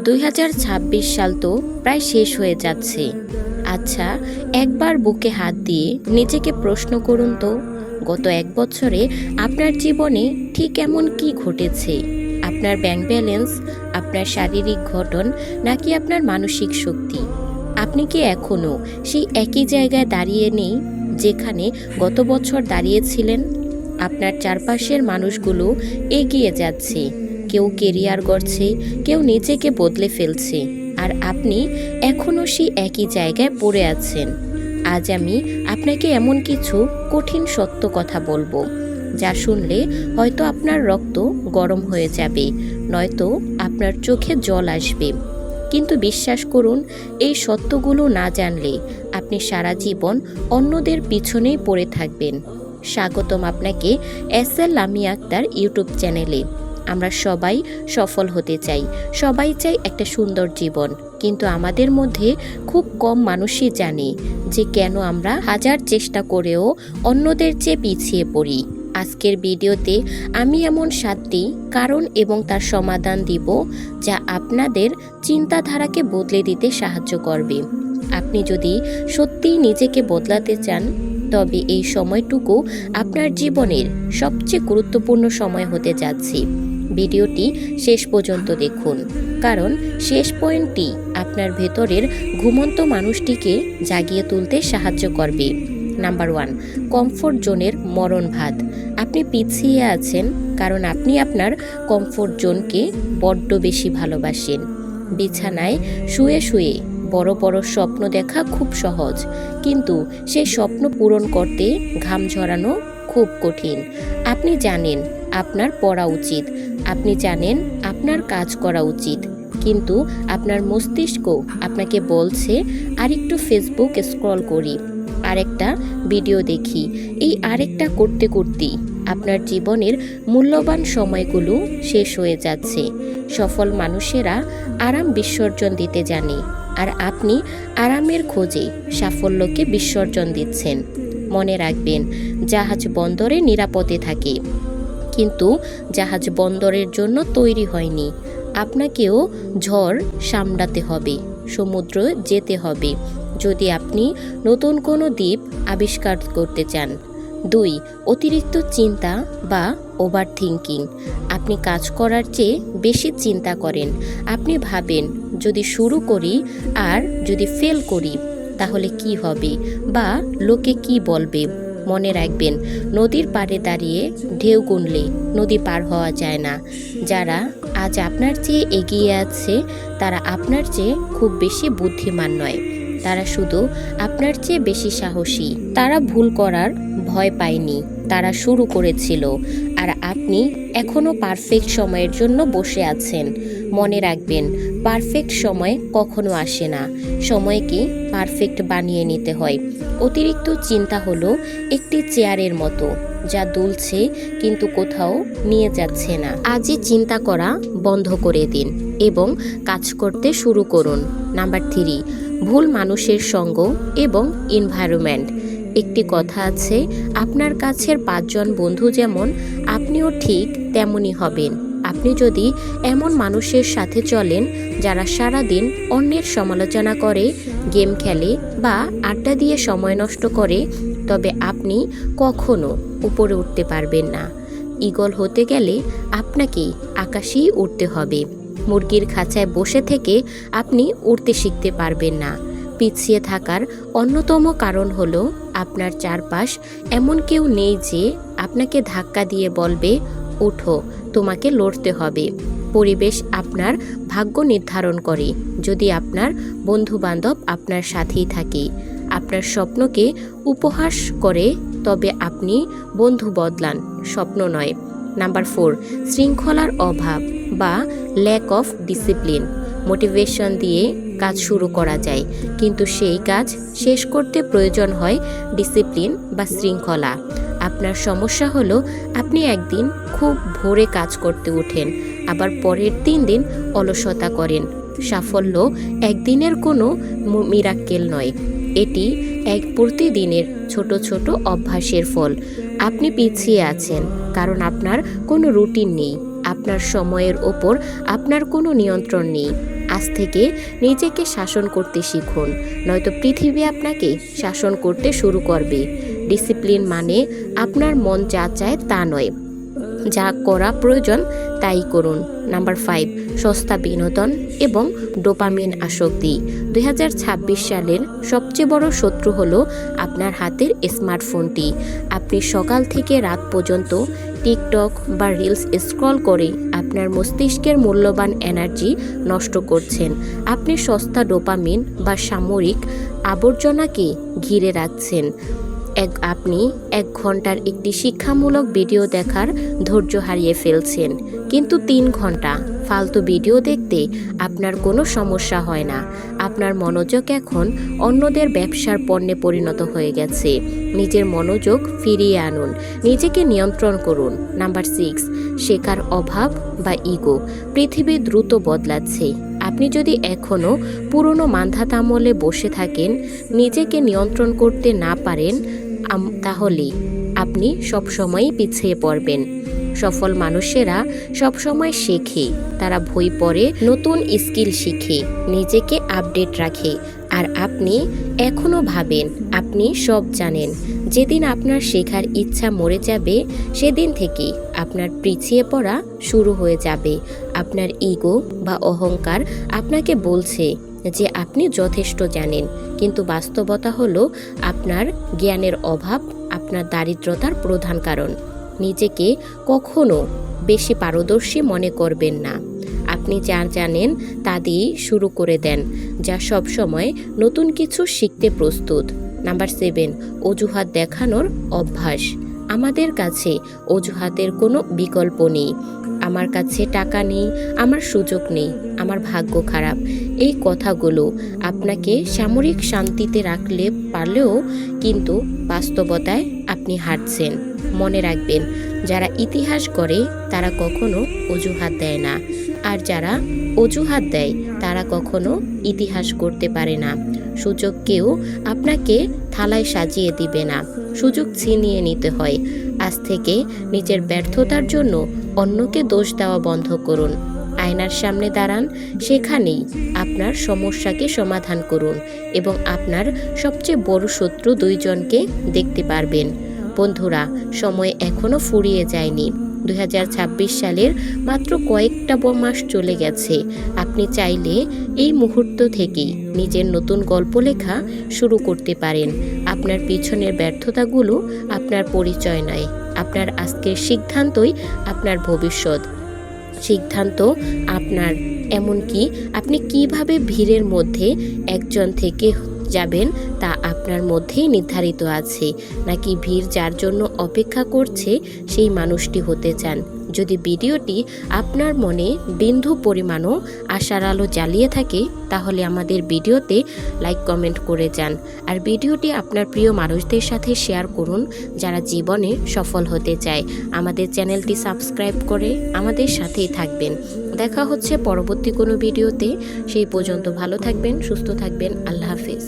2026 সাল তো প্রায় শেষ হয়ে যাচ্ছে। আচ্ছা, একবার বুকে হাত দিয়ে নিজেকে প্রশ্ন করুন তো, গত এক বছরে আপনার জীবনে ঠিক এমন কি ঘটেছে? আপনার ব্যাংক ব্যালেন্স, আপনার শারীরিক গঠন, নাকি আপনার মানসিক শক্তি? আপনি কি এখনও সেই একই জায়গায় দাঁড়িয়ে নেই যেখানে গত বছর দাঁড়িয়েছিলেন? আপনার চারপাশের মানুষগুলো এগিয়ে যাচ্ছে, কেউ কেরিয়ার গড়ছে, কেউ নিজেকে বদলে ফেলছে, আর আপনি এখনও সেই একই জায়গায় পড়ে আছেন। আজ আমি আপনাকে এমন কিছু কঠিন সত্য কথা বলবো, যা শুনলে হয়তো আপনার রক্ত গরম হয়ে যাবে, নয়তো আপনার চোখে জল আসবে। কিন্তু বিশ্বাস করুন, এই সত্যগুলো না জানলে আপনি সারা জীবন অন্যদের পিছনেই পড়ে থাকবেন। স্বাগতম আপনাকে এস.এল. লামিয়া আক্তার ইউটিউব চ্যানেলে। আমরা সবাই সফল হতে চাই, সবাই চাই একটা সুন্দর জীবন, কিন্তু আমাদের মধ্যে খুব কম মানুষই জানে যে কেন আমরা হাজার চেষ্টা করেও অন্যদের চেয়ে পিছিয়ে পড়ি। আজকের ভিডিওতে আমি এমন 7টি কারণ এবং তার সমাধান দিব যা আপনাদের চিন্তাধারাকে বদলে দিতে সাহায্য করবে। আপনি যদি সত্যিই নিজেকে বদলাতে চান, তবে এই সময়টুকু আপনার জীবনের সবচেয়ে গুরুত্বপূর্ণ সময় হতে যাচ্ছে। ভিডিওটি শেষ পর্যন্ত দেখুন, কারণ শেষ পয়েন্টটি আপনার ভেতরের ঘুমন্ত মানুষটিকে জাগিয়ে তুলতে সাহায্য করবে। নাম্বার 1, কমফোর্ট জোনের মরণ ভাত। আপনি পিছিয়ে আছেন কারণ আপনি আপনার কমফোর্ট জোনকে বড্ড বেশি ভালোবাসেন। বিছানায় শুয়ে শুয়ে বড় বড় স্বপ্ন দেখা খুব সহজ, কিন্তু সেই স্বপ্ন পূরণ করতে ঘাম ঝরানো খুব কঠিন। আপনি জানেন আপনার পড়া উচিত, আপনি জানেন আপনার কাজ করা উচিত, কিন্তু আপনার মস্তিষ্ক আপনাকে বলছে আরেকটু ফেসবুক স্ক্রল করি, আরেকটা ভিডিও দেখি। এই আরেকটা করতে করতেই আপনার জীবনের মূল্যবান সময়গুলো শেষ হয়ে যাচ্ছে। সফল মানুষেরা আরাম বিসর্জন দিতে জানে, আর আপনি আরামের খোঁজে সাফল্যকে বিসর্জন দিচ্ছেন। মনে রাখবেন, জাহাজ বন্দরে নিরাপদে থাকে, কিন্তু জাহাজ বন্দরের জন্য তৈরি হয়নি। আপনাকেও ঝড় সামলাতে হবে, সমুদ্র যেতে হবে, যদি আপনি নতুন কোনো দ্বীপ আবিষ্কার করতে চান। 2, অতিরিক্ত চিন্তা বা ওভার থিঙ্কিং। আপনি কাজ করার চেয়ে বেশি চিন্তা করেন। আপনি ভাবেন, যদি শুরু করি আর যদি ফেল করি তাহলে কি হবে, বা লোকে কি বলবে। মনে রাখবেন, নদীর পাড়ে দাঁড়িয়ে ঢেউ গুনলে নদী পার হওয়া যায় না। যারা আজ আপনার চেয়ে এগিয়ে আছে তারা আপনার চেয়ে খুব বেশি বুদ্ধিমান নয়, তারা শুধু আপনার চেয়ে বেশি সাহসী। তারা ভুল করার ভয় পায়নি, তারা শুরু করেছিল, আর আপনি এখনও পারফেক্ট সময়ের জন্য বসে আছেন। মনে রাখবেন, পারফেক্ট সময় কখনো আসে না, সময়কে পারফেক্ট বানিয়ে নিতে হয়। অতিরিক্ত চিন্তা হলো একটি চেয়ারের মতো, যা দুলছে কিন্তু কোথাও নিয়ে যাচ্ছে না। আজই চিন্তা করা বন্ধ করে দিন এবং কাজ করতে শুরু করুন। নাম্বার 3, ভুল মানুষের সঙ্গ এবং এনভায়রনমেন্ট। একটি কথা আছে, আপনার কাছের 5 জন বন্ধু যেমন, আপনিও ঠিক তেমনই হবেন। আপনি যদি এমন মানুষের সাথে চলেন যারা সারাদিন অন্যের সমালোচনা করে, গেম খেলে বা আড্ডা দিয়ে সময় নষ্ট করে, তবে আপনি কখনো উপরে উঠতে পারবেন না। ঈগল হতে গেলে আপনাকে আকাশেই উঠতে হবে। মুরগির খাঁচায় বসে থেকে আপনি উড়তে শিখতে পারবেন না। পিছিয়ে থাকার অন্যতম কারণ হলো আপনার চারপাশ এমন কেউ নেই যে আপনাকে ধাক্কা দিয়ে বলবে, উঠো, তোমাকে লড়তে হবে। পরিবেশ আপনার ভাগ্য নির্ধারণ করে। যদি আপনার বন্ধু-বান্ধব আপনার সাথেই থাকে, আপনার স্বপ্নকে উপহাস করে, তবে আপনি বন্ধু বদলান, স্বপ্ন নয়। নাম্বার 4, শৃঙ্খলার অভাব বা ল্যাক অফ ডিসিপ্লিন। মোটিভেশন দিয়ে কাজ শুরু করা যায়, কিন্তু সেই কাজ শেষ করতে প্রয়োজন হয় ডিসিপ্লিন বা শৃঙ্খলা। আপনার সমস্যা হলো, আপনি একদিন খুব ভোরে কাজ করতে ওঠেন, আবার পরের 3 দিন অলসতা করেন। সাফল্য একদিনের কোনো মিরাক্কেল নয়, এটি এক প্রতিদিনের ছোট ছোট অভ্যাসের ফল। আপনি পিছিয়ে আছেন কারণ আপনার কোনো রুটিন নেই, আপনার সময়ের ওপর আপনার কোনো নিয়ন্ত্রণ নেই। আজ থেকে নিজেকে শাসন করতে শিখুন, নয়তো পৃথিবী আপনাকে শাসন করতে শুরু করবে। ডিসিপ্লিন মানে আপনার মন যা চায় তা নয়, যা করা প্রয়োজন তাই করুন। নাম্বার 5, সস্তা বিনোদন এবং ডোপামিন আসক্তি। 2026 সালের সবচেয়ে বড় শত্রু হলো আপনার হাতের স্মার্টফোনটি। আপনি সকাল থেকে রাত পর্যন্ত টিকটক বা রিলস স্ক্রল করে আপনার মস্তিষ্কের মূল্যবান এনার্জি নষ্ট করছেন। আপনি সস্তা ডোপামিন বা সামরিক আবর্জনাকে ঘিরে রাখছেন। আপনি 1 ঘন্টার একটি শিক্ষামূলক ভিডিও দেখার ধৈর্য হারিয়ে ফেলছেন, কিন্তু 3 ঘন্টা ফালতু ভিডিও দেখতে আপনার কোনো সমস্যা হয় না। আপনার মনোযোগ এখন অন্যদের ব্যবসার পণ্যে পরিণত হয়ে গেছে। নিজের মনোযোগ ফিরিয়ে আনুন, নিজেকে নিয়ন্ত্রণ করুন। নাম্বার 6, শেখার অভাব বা ইগো। পৃথিবী দ্রুত বদলাচ্ছে। আপনি যদি এখনও পুরনো মান্ধাতা আমলে বসে থাকেন, নিজেকে নিয়ন্ত্রণ করতে না পারেন, তাহলে আপনি সবসময়ই পিছিয়ে পড়বেন। সফল মানুষেরা সবসময় শেখে, তারা বই পড়ে, নতুন স্কিল শিখে, নিজেকে আপডেট রাখে। আর আপনি এখনও ভাবেন আপনি সব জানেন। যেদিন আপনার শেখার ইচ্ছা মরে যাবে, সেদিন থেকে আপনার পিছিয়ে পড়া শুরু হয়ে যাবে। আপনার ইগো বা অহংকার আপনাকে বলছে যে আপনি যথেষ্ট জানেন, কিন্তু বাস্তবতা হলো আপনার জ্ঞানের অভাব আপনার দারিদ্রতার প্রধান কারণ। নিজেকে কখনো বেশি পারদর্শী মনে করবেন না। আপনি যা জানেন তা দিয়েই শুরু করে দেন, যা সবসময় নতুন কিছু শিখতে প্রস্তুত। নাম্বার 7, অজুহাত দেখানোর অভ্যাস। আমাদের কাছে অজুহাতের কোনো বিকল্প নেই। আমার কাছে টাকা নেই, আমার সুযোগ নেই, আমার ভাগ্য খারাপ। এই কথাগুলো আপনাকে সামরিক শান্তিতে রাখলে পারলেও কিন্তু বাস্তবতায় আপনি হারছেন। মনে রাখবেন, যারা ইতিহাস গড়ে তারা কখনো অজুহাত দেয় না, আর যারা অজুহাত দেয় তারা কখনো ইতিহাস করতে পারে না। সুযোগ কেউ আপনাকে থালায় সাজিয়ে দিবে না, সুযোগ ছিনিয়ে নিতে হয়। আজ থেকে নিজের ব্যর্থতার জন্য অন্যকে দোষ দেওয়া বন্ধ করুন। আয়নার সামনে দাঁড়ান, সেখানেই আপনার সমস্যাকে সমাধান করুন এবং আপনার সবচেয়ে বড় শত্রু 2 জনকে দেখতে পারবেন। বন্ধুরা, সময় এখনও ফুরিয়ে যায়নি। 2026 সালের মাত্র কয়েকটা মাস চলে গেছে। আপনি চাইলে এই মুহূর্ত থেকেই নিজের নতুন গল্প লেখা শুরু করতে পারেন। আপনার পিছনের ব্যর্থতাগুলো আপনার পরিচয় নয়, আপনার আজকের সিদ্ধান্তই আপনার ভবিষ্যৎ। সিদ্ধান্ত আপনার, এমনকি আপনি কিভাবে ভিড়ের মধ্যে একজন থেকে যাবেন তা আপনার মধ্যেই নির্ধারিত আছে, নাকি ভিড় যার জন্য অপেক্ষা করছে সেই মানুষটি হতে চান। যদি ভিডিওটি আপনার মনে বিন্দু পরিমাণও আশার আলো জ্বালিয়ে থাকে, তাহলে আমাদের ভিডিওতে লাইক কমেন্ট করে যান। আর ভিডিওটি আপনার প্রিয় মানুষদের সাথে শেয়ার করুন যারা জীবনে সফল হতে চায়। আমাদের চ্যানেলটি সাবস্ক্রাইব করে আমাদের সাথেই থাকবেন। দেখা হচ্ছে পরবর্তী কোনো ভিডিওতে। সেই পর্যন্ত ভালো থাকবেন, সুস্থ থাকবেন। আল্লাহ হাফেজ।